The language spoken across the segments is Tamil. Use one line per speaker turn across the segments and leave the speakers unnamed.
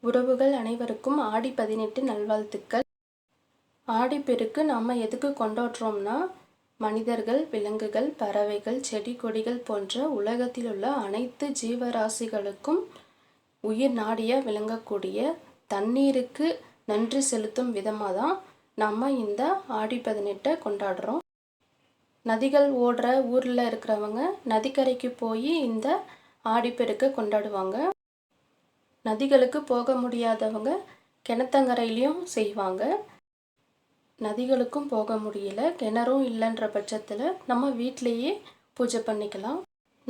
உறவுகள் அனைவருக்கும் ஆடி 18 நல்வாழ்த்துக்கள். ஆடிப்பெருக்கு நாம் எதுக்கு கொண்டாடுறோம்னா, மனிதர்கள், விலங்குகள், பறவைகள், செடி கொடிகள் போன்ற உலகத்தில் உள்ள அனைத்து ஜீவராசிகளுக்கும் உயிர் நாடியாக விளங்கக்கூடிய தண்ணீருக்கு நன்றி செலுத்தும் விதமாக தான் நம்ம இந்த ஆடி 18 கொண்டாடுறோம். நதிகள் ஓடுற ஊரில் இருக்கிறவங்க நதிக்கரைக்கு போய் இந்த ஆடிப்பெருக்கை கொண்டாடுவாங்க. நதிகளுக்கு போக முடியாதவங்க கிணத்தங்கரையிலையும் செய்வாங்க. நதிகளுக்கும் போக முடியல, கிணறும் இல்லைன்ற பட்சத்தில் நம்ம வீட்டிலையே பூஜை பண்ணிக்கலாம்.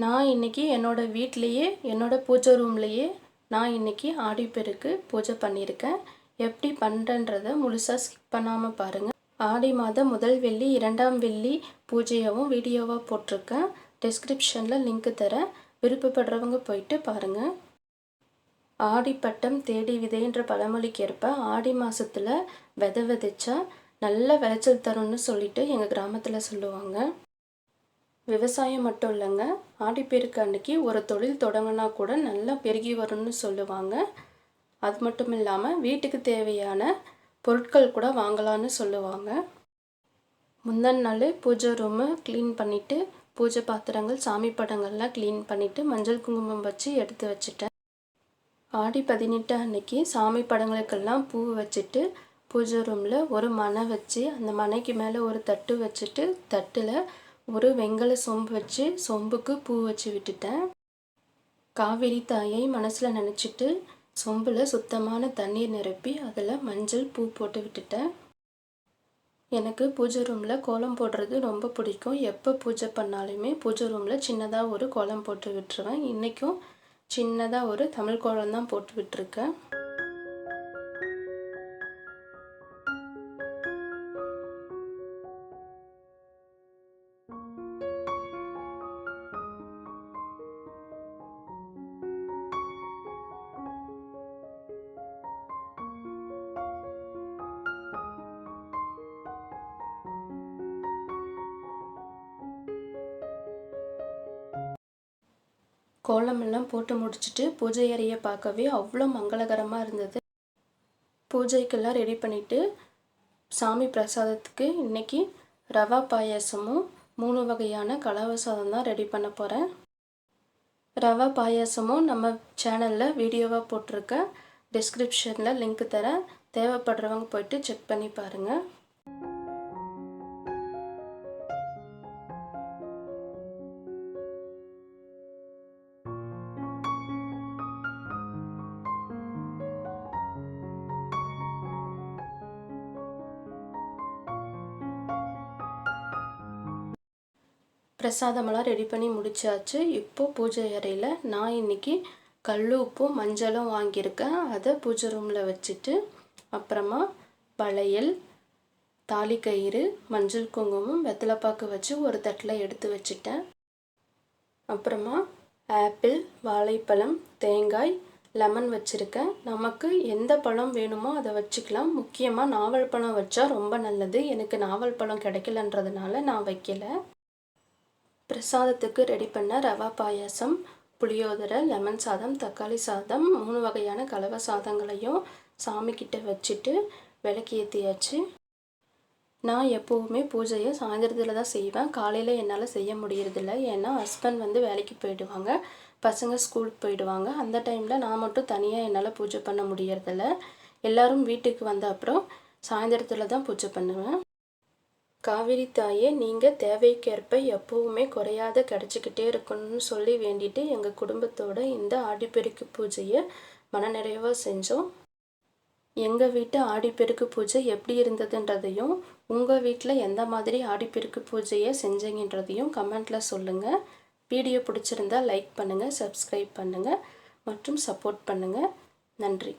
நான் இன்றைக்கி என்னோடய வீட்டிலையே என்னோடய பூஜை ரூம்லையே நான் இன்றைக்கி ஆடிப்பெருக்கு பூஜை பண்ணியிருக்கேன். எப்படி பண்ணுறன்றதை முழுசாக ஸ்கிப் பண்ணாமல் பாருங்கள். ஆடி மாதம் முதல் வெள்ளி, 2ஆம் வெள்ளி பூஜையாகவும் வீடியோவாக போட்டிருக்கேன். டிஸ்கிரிப்ஷனில் லிங்க் தரேன். விருப்பப்படுறவங்க போயிட்டு பாருங்கள். ஆடிப்பட்டம் தேடி விதைன்ற பழமொழிக்கேற்ப ஆடி மாதத்தில் விதை விதைச்சா நல்ல விளைச்சல் தரும்னு சொல்லிட்டு எங்கள் கிராமத்தில் சொல்லுவாங்க. விவசாயம் மட்டும் இல்லைங்க, ஆடிப்பெருக்கு அன்னைக்கு ஒரு தொழில் தொடங்கினா கூட நல்லா பெருகி வரும்னு சொல்லுவாங்க. அது மட்டும் இல்லாமல் வீட்டுக்கு தேவையான பொருட்கள் கூட வாங்கலான்னு சொல்லுவாங்க. முந்தின நாள் பூஜை ரூமை க்ளீன் பண்ணிவிட்டு, பூஜை பாத்திரங்கள், சாமி படங்கள்லாம் க்ளீன் பண்ணிவிட்டு மஞ்சள் குங்குமம் வச்சு எடுத்து வச்சுட்டேன். ஆடி 18 அன்னைக்கு சாமி படங்களுக்கெல்லாம் பூ வச்சுட்டு பூஜை ரூமில் ஒரு மனை வச்சு அந்த மனைக்கு மேலே ஒரு தட்டு வச்சுட்டு தட்டில் ஒரு வெங்கல சொம்பு வச்சு சொம்புக்கு பூ வச்சு விட்டுட்டேன். காவேரி தாயை மனசில் நினச்சிட்டு சொம்பில் சுத்தமான தண்ணீர் நிரப்பி அதில் மஞ்சள் பூ போட்டு விட்டுட்டேன். எனக்கு பூஜை ரூமில் கோலம் போடுறது ரொம்ப பிடிக்கும். எப்போ பூஜை பண்ணாலுமே பூஜை ரூமில் சின்னதாக ஒரு கோலம் போட்டு விட்டுருவேன். இன்றைக்கும் சின்னதாக ஒரு தமிழ் கோலம் தான் போட்டு விட்டுருக்கேன். கோலமெல்லாம் போட்டு முடிச்சுட்டு பூஜை அறையை பார்க்கவே அவ்வளோ மங்களகரமாக இருந்தது. பூஜைக்கெல்லாம் ரெடி பண்ணிவிட்டு சாமி பிரசாதத்துக்கு இன்றைக்கி ரவா பாயாசமும் 3 வகையான கலவை சாதம் தான் ரெடி பண்ண போகிறேன். ரவா பாயாசமும் நம்ம சேனலில் வீடியோவாக போட்டிருக்கேன். டிஸ்கிரிப்ஷனில் லிங்க் தரேன். தேவைப்படுறவங்க போயிட்டு செக் பண்ணி பாருங்கள். பிரசாதமெல்லாம் ரெடி பண்ணி முடிச்சாச்சு. இப்போது பூஜை அறையில் நான் இன்றைக்கி கல் உப்பும் மஞ்சளும் வாங்கியிருக்கேன். அதை பூஜை ரூமில் வச்சுட்டு அப்புறமா வளையல், தாலி கயிறு, மஞ்சள் குங்குமம், வெத்தலைப்பாக்கு வச்சு ஒரு தட்டில் எடுத்து வச்சுட்டேன். அப்புறமா ஆப்பிள், வாழைப்பழம், தேங்காய், லெமன் வச்சுருக்கேன். நமக்கு எந்த பழம் வேணுமோ அதை வச்சுக்கலாம். முக்கியமாக நாவல் பழம் வச்சா ரொம்ப நல்லது. எனக்கு நாவல் பழம் கிடைக்கலன்றதுனால நான் வைக்கலை. பிரசாதத்துக்கு ரெடி பண்ண ரவா பாயாசம், புளியோதரை, லெமன் சாதம், தக்காளி சாதம், 3 வகையான கலவை சாதங்களையும் சாமிக்கிட்ட வச்சுட்டு விளக்கு ஏற்றியாச்சு. நான் எப்போவுமே பூஜையை சாயந்தரத்தில் தான் செய்வேன். காலையில் என்னால் செய்ய முடியறதில்ல. ஏன்னா ஹஸ்பண்ட் வேலைக்கு போயிடுவாங்க, பசங்க ஸ்கூலுக்கு போயிடுவாங்க. அந்த டைமில் நான் மட்டும் தனியாக என்னால் பூஜை பண்ண முடியறதில்ல. எல்லோரும் வீட்டுக்கு வந்த அப்புறம் சாயந்தரத்தில் தான் பூஜை பண்ணுவேன். காவேரி தாயே, நீங்கள் தேவைக்கேற்ப எப்போவுமே குறையாத கிடச்சிக்கிட்டே இருக்கணும்னு சொல்லி வேண்டிட்டு எங்கள் குடும்பத்தோட இந்த ஆடிப்பெருக்கு பூஜையை மனநிறைவாக செஞ்சோம். எங்கள் வீட்டு ஆடிப்பெருக்கு பூஜை எப்படி இருந்ததுன்றதையும், உங்கள் வீட்டில் எந்த மாதிரி ஆடிப்பெருக்கு பூஜையை செஞ்சீங்கன்றதையும் கமெண்ட்டில் சொல்லுங்கள். வீடியோ பிடிச்சிருந்தா லைக் பண்ணுங்கள், சப்ஸ்கிரைப் பண்ணுங்கள் மற்றும் சப்போர்ட் பண்ணுங்கள். நன்றி.